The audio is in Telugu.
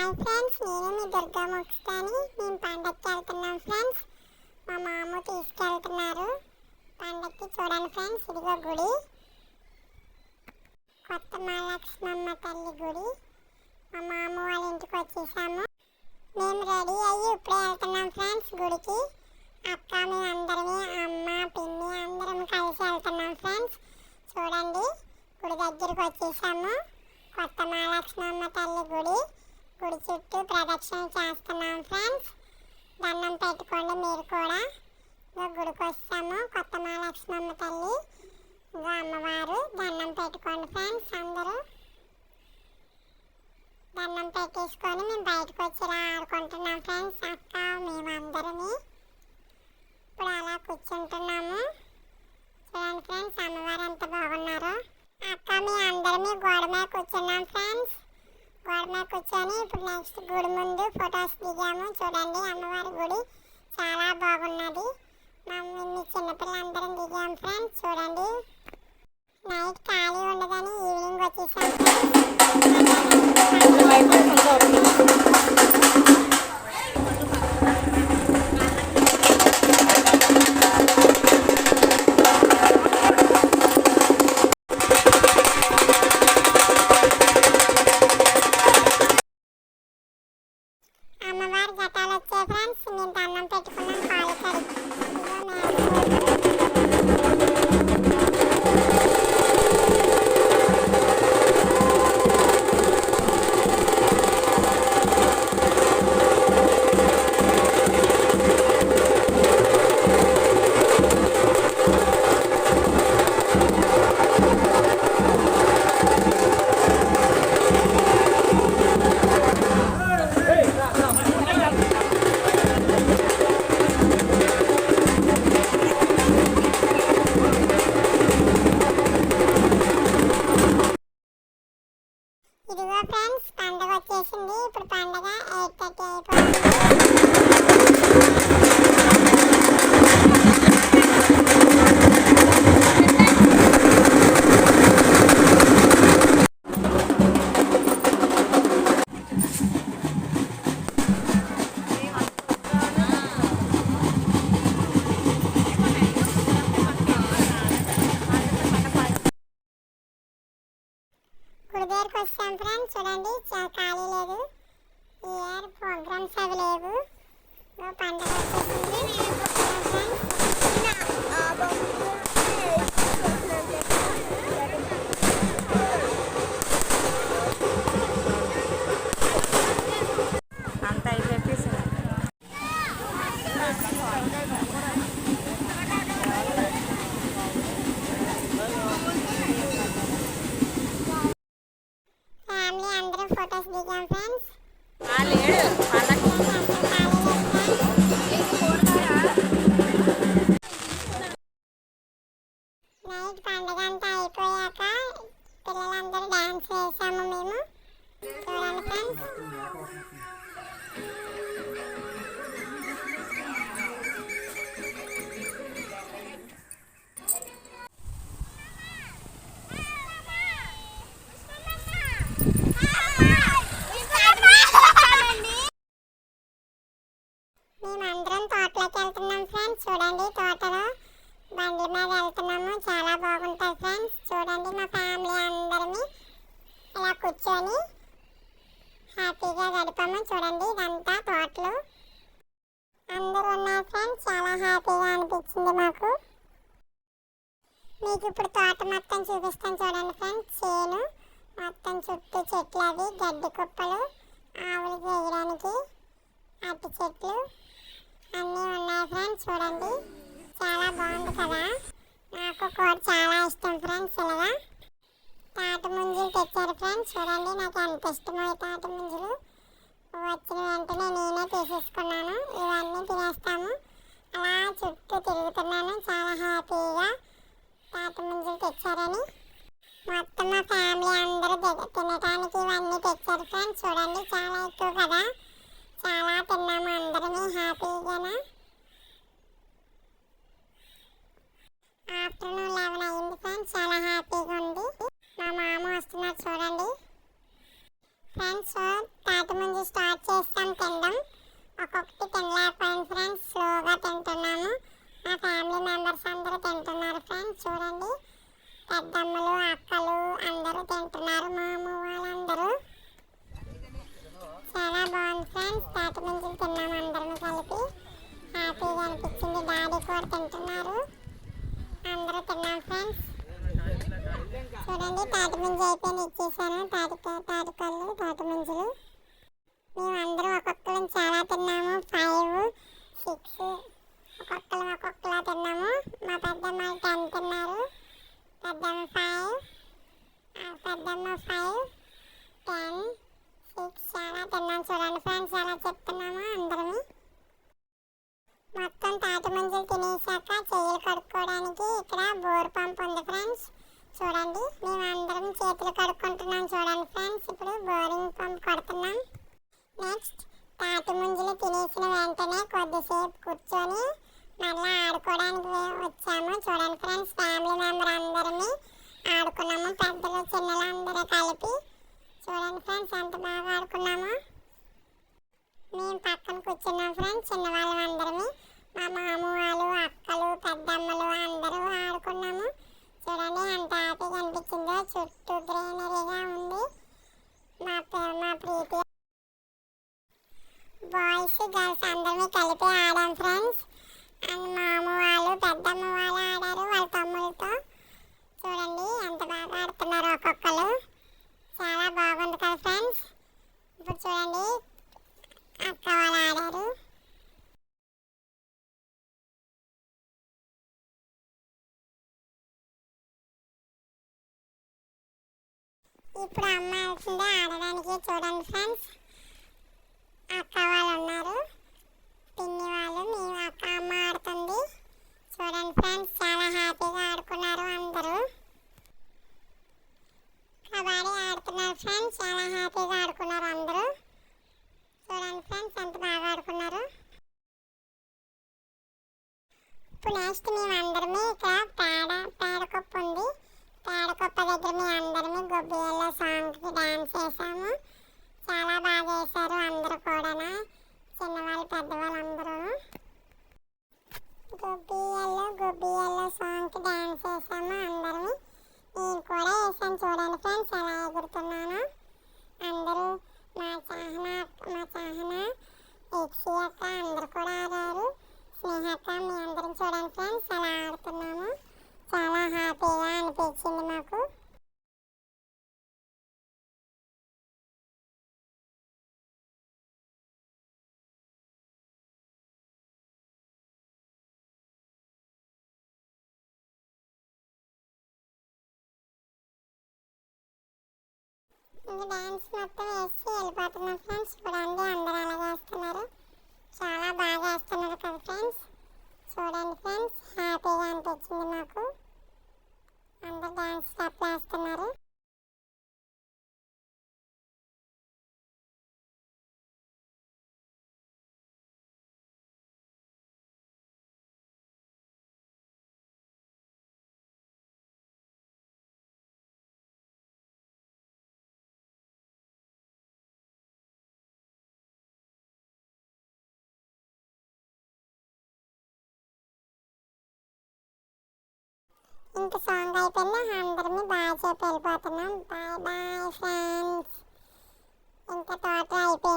హాయ్ ఫ్రెండ్స్, నేను మీ దుర్గా ముక్స్తాని. మేము పండక్కి వెళ్తున్నాం ఫ్రెండ్స్. మా మామ తీసుకెళ్తున్నారు పండక్కి. చూడండి ఫ్రెండ్స్, ఇదిగో గుడి, కొత్త మహాలక్ష్మమ్మ తల్లి గుడి. మా మామ వాళ్ళ ఇంటికి వచ్చేసాము. మేము రెడీ అయ్యి ఇప్పుడే వెళ్తున్నాం ఫ్రెండ్స్ గుడికి. అక్క, మేము అందరమే, అమ్మ, పిన్ని అందరం కలిసి వెళ్తున్నాం ఫ్రెండ్స్. చూడండి, గుడి దగ్గరికి వచ్చేసాము. కొత్త మహాలక్ష్మమ్మ తల్లి గుడి. గుడి చుట్టూ ప్రదక్షిణ చేస్తున్నాం ఫ్రెండ్స్. దండం పెట్టుకోండి మీరు కూడా. గుడికి వస్తాము. కొత్త మహాలక్ష్మమ్మ తల్లి, అమ్మవారు. దండం పెట్టుకోండి ఫ్రెండ్స్. అందరూ దండం పెట్టేసుకొని మేము బయటకు వచ్చి ఇలా ఆడుకుంటున్నాం ఫ్రెండ్స్. అక్క, మేము అందరమే ఇప్పుడు అలా కూర్చుంటున్నాము. చూడండి ఫ్రెండ్స్, అమ్మవారు ఎంత బాగున్నారో. అక్క, మీ అందరమే గోడ మీద కూర్చున్నాం ఫ్రెండ్స్. గోడ మీద కూర్చొని ఇప్పుడు నెక్స్ట్ గుడి ముందు ఫొటోస్ దిగాము. చూడండి, అమ్మవారి గుడి చాలా బాగున్నది. మేము చిన్నపిల్లలందరం దిగాము ఫ్రెండ్స్. చూడండి, నైట్ ఖాళీ ఉండదని ఈవినింగ్ వచ్చేసాం అమ్మవారి ఘటాలు వచ్చాయి ఫ్రెండ్స్. మేము దండం పెట్టుకున్నాం కాలు కడిగి. ఇదిగో ఫ్రెండ్స్, పండగ వచ్చేసింది. ఇప్పుడు పండగ 8:30 అయిపోయింది. గుడి దగ్గరికి వస్తాం ఫ్రెండ్స్. చూడండి, ఖాళీ లేదు. ఈ ఇయర్ ప్రోగ్రామ్స్ అవి లేవు. పండగ వచ్చేసింది ఫ్రెండ్స్. ఫ్యామిలీ అందరం ఫొటోస్ దిగాం ఫ్రెండ్స్. నైట్ పండగ అంతా అయిపోయాక పిల్లలందరూ డాన్స్ వేసాము మేము. చూడండి ఫ్రెండ్స్, మేమందరం తోటలోకి వెళ్తున్నాం ఫ్రెండ్స్. చూడండి, తోటలో బండ్ల మీద వెళ్తున్నాము. చాలా బాగుంటుంది ఫ్రెండ్స్. చూడండి, మా ఫ్యామిలీ అందరమే ఇలా కూర్చొని హ్యాపీగా గడిపాము. చూడండి, ఇదంతా తోటలు అందరూ ఉన్నారు ఫ్రెండ్స్. చాలా హ్యాపీగా అనిపించింది మాకు. మీకు ఇప్పుడు తోట మొత్తం చూపిస్తాను. చూడండి ఫ్రెండ్స్, చేను మొత్తం చుట్టూ చెట్లు, అవి గడ్డి కుప్పలు, ఆవులకి వేయడానికి అట్టి చెట్లు అన్నీ ఉన్నాయి ఫ్రెండ్స్. చూడండి, చాలా బాగుంది కదా. నాకు కూడా చాలా ఇష్టం ఫ్రెండ్స్. ఇలాగా తాటి ముంజులు తెచ్చారు ఫ్రెండ్స్. చూడండి, నాకు ఎంత ఇష్టమో ఈ తాటి ముంజులు. వచ్చిన వెంటనే నేనే తీసేసుకున్నాను. ఇవన్నీ తినేస్తాము. అలా చుట్టూ తిరుగుతున్నాను చాలా హ్యాపీగా. తాటి ముంజులు తెచ్చారని మొత్తం మా ఫ్యామిలీ అందరూ తినడానికి ఇవన్నీ తెచ్చారు ఫ్రెండ్స్. చూడండి, చాలా ఎక్కువ కదా. చాలా తిన్నాము అందరమే హ్యాపీగా. ఆఫ్టర్నూన్ 11 అయింది ఫ్రెండ్స్. చాలా హ్యాపీగా ఉంది. మా మామ వస్తున్నారు చూడండి. ఫ్రెండ్స్. సో తాటి ముంజు స్టార్ట్ చేస్తాం తినడం. ఒక్కొక్కటి తినలేకపోయాను ఫ్రెండ్స్, స్లోగా తింటున్నాము. మా ఫ్యామిలీ మెంబర్స్ అందరూ తింటున్నారు ఫ్రెండ్స్. చూడండి, పెద్దమ్మలు అక్కలు అందరూ తింటున్నారు, మా అమ్మ వాళ్ళందరూ. చాలా బాగుంది ఫ్రెండ్స్. తాటి ముంజలు తిన్నాము అందరం కలిపి, హ్యాపీగా అనిపించింది. డాడీ కూడా తింటున్నారు, అందరూ తిన్నాం ఫ్రెండ్స్. చూడండి, తాటి ముంజు అయిపోయింది, ఇచ్చేసాను. తాటి ముంజలు మేమందరం ఒక్కొక్కరం చాలా తిన్నాము. 5, 6 ఒక్కొక్కలా తిన్నాము. మా పెద్దమ్మ 10 తిన్నారు, పెద్దమ్మ 5, 10, 6 చాలా తిన్నాం. చూడండి ఫ్రెండ్స్, ఎలా చెప్తున్నాము అందరం. మొత్తం తాటి ముంజలు తినేసాక చెయ్యలు కడుక్కోవడానికి ఇక్కడ బోర్ పంప్ ఉంది ఫ్రెండ్స్. చూడండి, మేమందరం చేతులు కడుక్కుంటున్నాం. చూడండి ఫ్రెండ్స్, ఇప్పుడు బోరింగ్ పంప్ కడుతున్నాం. నెక్స్ట్ తాటి ముంజలు తినేసిన వెంటనే కొద్దిసేపు కూర్చొని మళ్ళీ ఆడుకోవడానికి వచ్చాము. చూడండి ఫ్రెండ్స్, ఫ్యామిలీ మెంబర్ అందరినీ ఆడుకున్నాము, పెద్దలు చిన్నలు అందరూ కలిపి. చూడండి ఫ్రెండ్స్, ఎంత బాగా ఆడుకున్నాము. మేము పక్కన కూర్చున్నాం ఫ్రెండ్స్, చిన్నవాళ్ళం అందరమే. మా మాము వాళ్ళు, అక్కలు, పెద్దమ్మలు అందరూ ఆడుకున్నాము. చూడండి ఎంత హ్యాపీగా అనిపించిందో. చుట్టూ గ్రీనరీగా ఉంది. మా ప్రీతి బాయ్స్ గర్ల్స్ అందరినీ కలిపి ఆడాం ఫ్రెండ్స్. అండ్ మామ వాళ్ళు, పెద్దమ్మ వాళ్ళు ఆడారు వాళ్ళ తమ్ముళ్ళతో. చూడండి ఎంత బాగా ఆడుతున్నారు ఒక్కొక్కరు. చాలా బాగుంది కదా ఫ్రెండ్స్. ఇప్పుడు చూడండి, అక్క వాళ్ళు ఆడారు. ఇప్పుడు అమ్మ వెళ్తుంది ఆడడానికి. చూడండి ఫ్రెండ్స్, అక్క వాళ్ళు ఉన్నారు, పిన్ని వాళ్ళు, మేము అక్క అమ్మ ఆడుతుంది. చూడండి ఫ్రెండ్స్, చాలా హ్యాపీగా ఆడుకున్నారు అందరూ. కబడ్డీ ఆడుతున్నారు ఫ్రెండ్స్, చాలా హ్యాపీగా ఆడుకున్నారు అందరూ. చూడండి ఫ్రెండ్స్, ఎంత బాగా ఆడుకున్నారు. ఇప్పుడు నెక్స్ట్ మేము అందరమే ఇక్కడ పేడకొప్ప ఉంది, పేడకొప్ప దగ్గర మేము అందరమే గొబ్బియల్లో సాంగ్కి డాన్స్ చేసాము. చాలా బాగా చేశారు అందరూ కూడా, చిన్నవాళ్ళు పెద్దవాళ్ళు అందరూ. గొబ్బియల్లో సాంగ్కి డాన్స్ చేసాము అందరూ. నేను కూడా వేసాను. చూడండి ఫ్రెండ్స్, ఎలా ఎగురుతున్నాను. అందరూ మా చాహన ఎక్సీ అక్క అందరూ కూడా ఆడారు. స్నేహక్క, మీ అందరం చూడండి ఫ్రెండ్స్ అలా ఆడుతున్నాము. చాలా హ్యాపీగా అనిపించింది మాకు. ఇంకా డ్యాన్స్ మొత్తం వేసి వెళ్ళిపోతున్నాం ఫ్రెండ్స్. చూడండి అందరూ అలా వేస్తున్నారు, చాలా బాగా వేస్తున్నారు కదా ఫ్రెండ్స్. చూడండి ఫ్రెండ్స్, హ్యాపీగా అనిపించింది మాకు. అందరు డ్యాన్స్ స్టెప్ వేస్తున్నారు. ఇంకా సాంగ్ అయిపోయింది, అందరినీ బాగా చెప్పి వెళ్ళిపోతున్నాం. Bye bye friends. ఇంకా తోట అయిపోయింది.